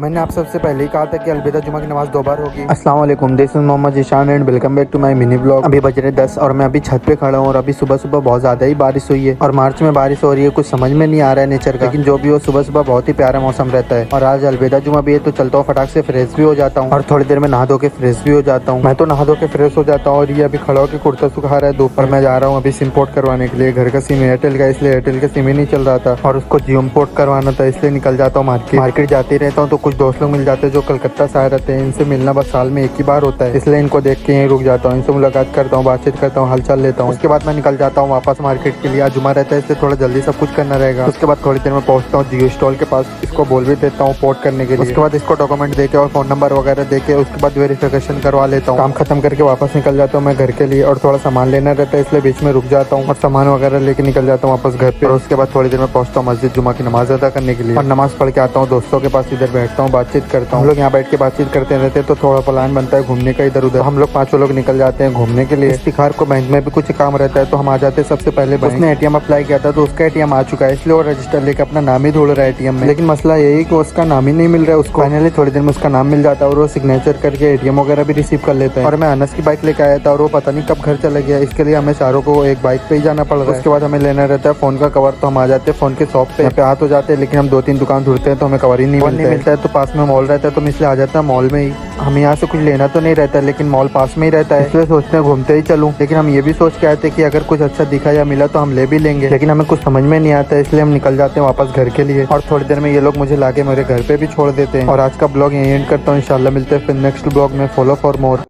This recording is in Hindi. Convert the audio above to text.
मैंने आप सबसे पहले ही कहा था कि अलविदा जुमा की नमाज 2 बार होगी। अस्सलाम वालेकुम, this is Mohammed Ishan and welcome back to my mini blog. अभी बज रहे 10 और मैं अभी छत पे खड़ा हूँ और अभी सुबह सुबह बहुत ज्यादा ही बारिश हुई है और मार्च में बारिश हो रही है, कुछ समझ में नहीं आ रहा है नेचर का, लेकिन जो भी हो सुबह सुबह बहुत ही प्यारा मौसम रहता है। और आज अलविदा जुमा भी है तो चलता हूँ, फटाक से फ्रेश भी हो जाता हूँ और थोड़ी देर में नहा धो के फ्रेश भी हो जाता हूँ। मैं तो नहा धो के फ्रेश हो जाता हूँ और ये अभी खड़ा होकर कुर्ता सुखा रहा है दोपहर। मैं जा रहा हूँ अभी सिम पोर्ट करवाने के लिए। घर का सिम एयरटेल का, इसलिए एयरटेल का सिम ही नहीं चल रहा था और उसको जियो पोर्ट करवाना था, इसलिए निकल जाता हूँ मार्केट जाते रहता हूँ तो कुछ दोस्त लोग मिल जाते हैं जो कलकत्ता से आए रहते हैं। इनसे मिलना बस साल में एक ही बार होता है, इसलिए इनको देख के यहीं रुक जाता हूँ, इनसे मुलाकात करता हूँ, बातचीत करता हूँ, हालचाल लेता हूँ। उसके बाद मैं निकल जाता हूँ वापस मार्केट के लिए। आज जुमा रहता है इसलिए थोड़ा जल्दी सब कुछ करना रहेगा। उसके बाद थोड़ी देर में पहुंचता हूँ जियो स्टॉल के पास, इसको बोल भी देता हूँ पोर्ट करने के लिए। उसके बाद इसको डॉक्यूमेंट देके और फोन नंबर वगैरह देके उसके बाद वेरिफिकेशन करवा लेता हूँ। काम खत्म करके वापस निकल जाता हूँ मैं घर के लिए और थोड़ा सामान लेना रहता है, इसलिए बीच में रुक जाता हूँ और सामान वगैरह लेके निकल जाता हूँ वापस घर पे। और उसके बाद थोड़ी देर में पहुंचता हूँ मस्जिद जुमा की नमाज अदा करने के लिए और नमाज पढ़ के आता हूँ दोस्तों के पास, इधर बैठता हूँ, बातचीत करता हूँ। हम लोग यहाँ बैठ के बातचीत करते रहते हैं तो थोड़ा प्लान बनता है घूमने का इधर उधर। हम लोग 5 लोग निकल जाते हैं घूमने के लिए। इफ्तिखार को बैंक में भी कुछ काम रहता है तो हम आ जाते हैं सबसे पहले। उसने एटीएम अप्लाई किया था तो उसका एटीएम आ चुका है, इसलिए वो रजिस्टर लेके अपना नाम ही ढूंढ रहा है एटीएम में। लेकिन मसला यही कि उसका नाम ही नहीं मिल रहा है उसको। फाइनली थोड़ी देर में उसका नाम मिल जाता है और वो सिग्नेचर करके एटीएम वगैरह भी रिसीव कर लेता है। और मैं अनस की बाइक लेके आया था और वो पता नहीं कब घर चला गया, इसके लिए हमें चारों को एक बाइक पे ही जाना पड़ रहा है। उसके बाद हमें लेना रहता है फोन का कवर, तो हम आ जाते हैं फोन के शॉप पे आ तो जाते हैं, लेकिन हम 2-3 दुकान ढूंढते हैं तो हमें कवर ही नहीं मिलता है। तो पास में मॉल रहता है तो हम इसलिए आ जाते हैं मॉल में ही। हमें यहाँ से कुछ लेना तो नहीं रहता है लेकिन मॉल पास में ही रहता है, इसलिए सोचते हैं घूमते ही चलूं। लेकिन हम ये भी सोच के आए थे कि अगर कुछ अच्छा दिखा या मिला तो हम ले भी लेंगे, लेकिन हमें कुछ समझ में नहीं आता है, इसलिए हम निकल जाते हैं वापस घर के लिए। और थोड़ी देर में ये लोग मुझे लाके मेरे घर पे भी छोड़ देते हैं। और आज का ब्लॉग यहीं एंड करता हूँ, इंशाल्लाह मिलते हैं फिर नेक्स्ट ब्लॉग में। Follow for more.